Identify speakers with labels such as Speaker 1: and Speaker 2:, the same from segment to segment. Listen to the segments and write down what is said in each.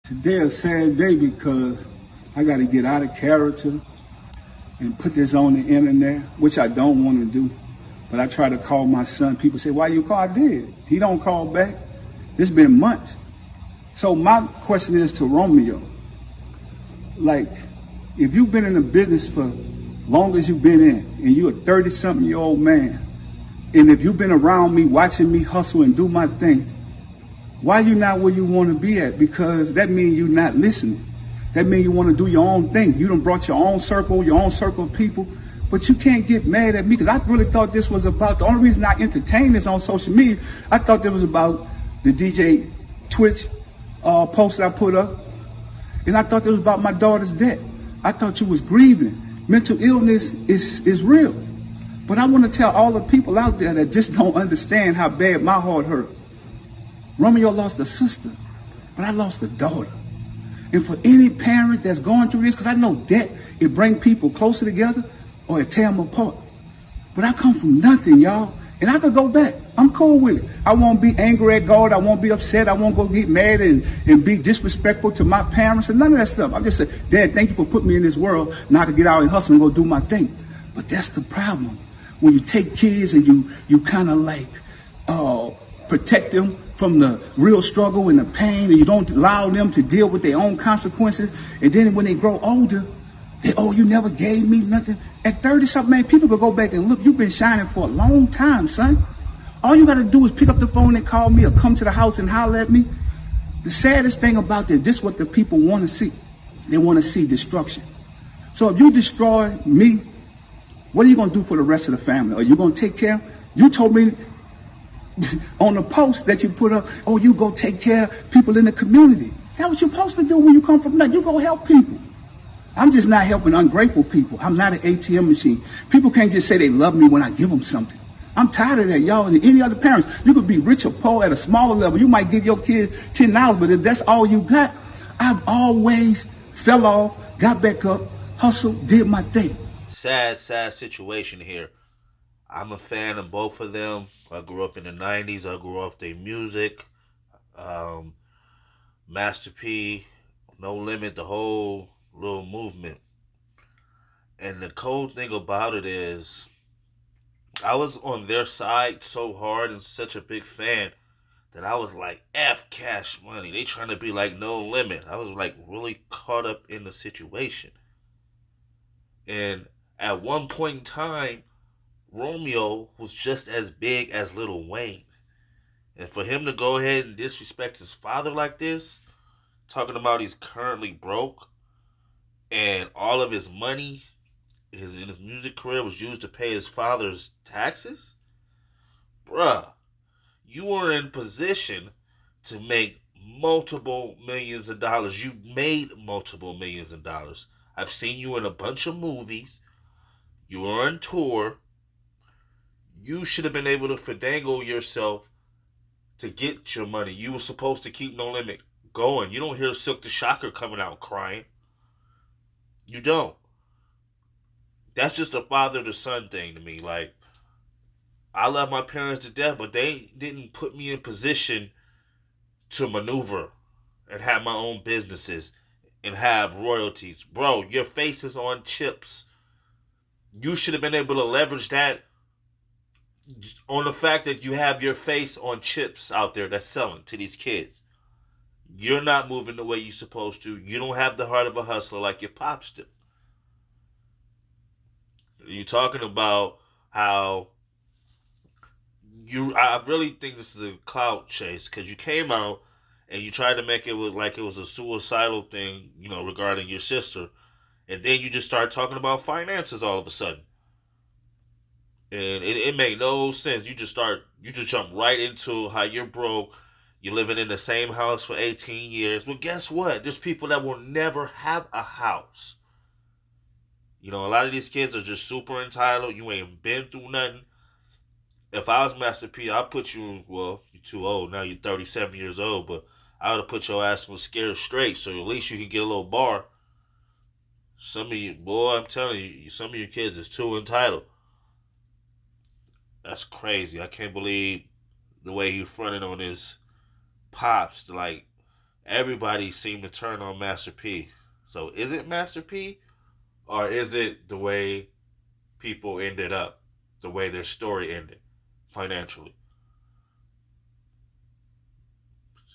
Speaker 1: Today a sad day because I got to get out of character and put this on the internet, which I don't want to do. But I try to call my son. People say, "Why you call?" I did. He don't call back. It's been months. So my question is to Romeo. Like, if you've been in the business for long as you've been in, and you're a 30-something-year-old man, and if you've been around me, watching me hustle and do my thing, why you not where you want to be at? Because that means you're not listening. That means you want to do your own thing. You done brought your own circle of people. But you can't get mad at me because I really thought this was about, the only reason I entertained this on social media, I thought it was about the DJ Twitch post I put up. And I thought it was about my daughter's death. I thought you was grieving. Mental illness is real. But I want to tell all the people out there that just don't understand how bad my heart hurt. Romeo lost a sister, but I lost a daughter. And for any parent that's going through this, because I know that it brings people closer together or it tear them apart. But I come from nothing, y'all. And I could go back. I'm cool with it. I won't be angry at God. I won't be upset. I won't go get mad and be disrespectful to my parents and none of that stuff. I just say, Dad, thank you for putting me in this world. Now I can get out and hustle and go do my thing. But that's the problem. When you take kids and you kind of like protect them from the real struggle and the pain, and you don't allow them to deal with their own consequences. And then when they grow older, you never gave me nothing. At 30-something, man, people could go back and look. You've been shining for a long time, son. All you got to do is pick up the phone and call me or come to the house and holler at me. The saddest thing about this is what the people want to see. They want to see destruction. So if you destroy me, what are you going to do for the rest of the family? Are you going to take care? You told me on the post that you put up, you go take care of people in the community. That's what you're supposed to do when you come from nothing. You go help people. I'm just not helping ungrateful people. I'm not an ATM machine. People can't just say they love me when I give them something. I'm tired of that, y'all. And any other parents, you could be rich or poor at a smaller level. You might give your kid $10, but if that's all you got, I've always fell off, got back up, hustled, did my thing.
Speaker 2: Sad situation here. I'm a fan of both of them. I grew up in the 90s. I grew off their music. Master P, No Limit, the whole little movement. And the cold thing about it is, I was on their side so hard and such a big fan that I was like, F Cash Money. They trying to be like No Limit. I was like really caught up in the situation. And at one point in time, Romeo was just as big as Lil Wayne. And for him to go ahead and disrespect his father like this, talking about he's currently broke, and all of his money in his music career was used to pay his father's taxes? Bruh, you were in position to make multiple millions of dollars. You made multiple millions of dollars. I've seen you in a bunch of movies. You were on tour. You should have been able to finagle yourself to get your money. You were supposed to keep No Limit going. You don't hear Silk the Shocker coming out crying. You don't. That's just a father to son thing to me. Like, I love my parents to death, but they didn't put me in position to maneuver and have my own businesses and have royalties. Bro, your face is on chips. You should have been able to leverage that on the fact that you have your face on chips out there that's selling to these kids. You're not moving the way you're supposed to. You don't have the heart of a hustler like your pops do. You're talking about how I really think this is a clout chase, because you came out and you tried to make it like it was a suicidal thing, regarding your sister. And then you just start talking about finances all of a sudden. And it made no sense. You just jump right into how you're broke. You're living in the same house for 18 years. Well, guess what? There's people that will never have a house. A lot of these kids are just super entitled. You ain't been through nothing. If I was Master P, I'd put you, well, you're too old. Now you're 37 years old, but I would have put your ass on Scared Straight, so at least you can get a little bar. Some of you, boy, I'm telling you, some of your kids is too entitled. That's crazy. I can't believe the way he fronted on his pops to like everybody seemed to turn on Master P. So is it Master P, or is it the way people ended up, the way their story ended financially?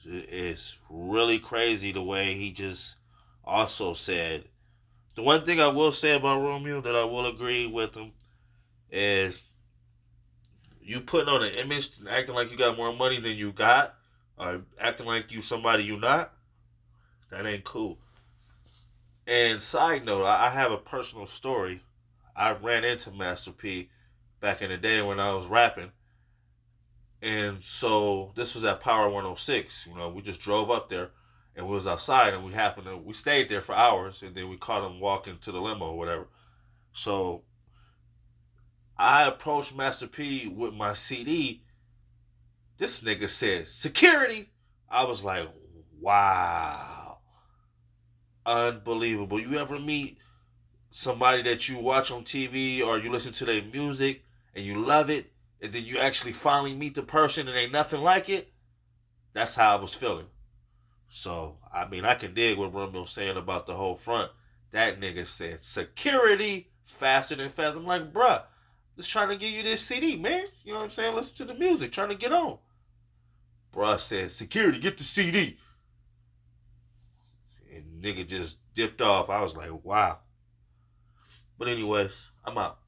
Speaker 2: It's really crazy the way he just also said. The one thing I will say about Romeo that I will agree with him is you putting on an image and acting like you got more money than you got, or acting like you somebody you not. That ain't cool. And side note, I have a personal story. I ran into Master P back in the day when I was rapping. And so this was at Power 106. You know, we just drove up there and we was outside and we stayed there for hours and then we caught him walking to the limo or whatever. So I approached Master P with my CD. This nigga said, "Security." I was like, wow. Unbelievable. You ever meet somebody that you watch on TV or you listen to their music and you love it, and then you actually finally meet the person and ain't nothing like it? That's how I was feeling. So, I mean, I can dig what Romeo's saying about the whole front. That nigga said, "Security, faster than fast." I'm like, bruh, just trying to give you this CD, man. You know what I'm saying? Listen to the music, trying to get on. Bruh said, "Security, get the CD." And nigga just dipped off. I was like, wow. But anyways, I'm out.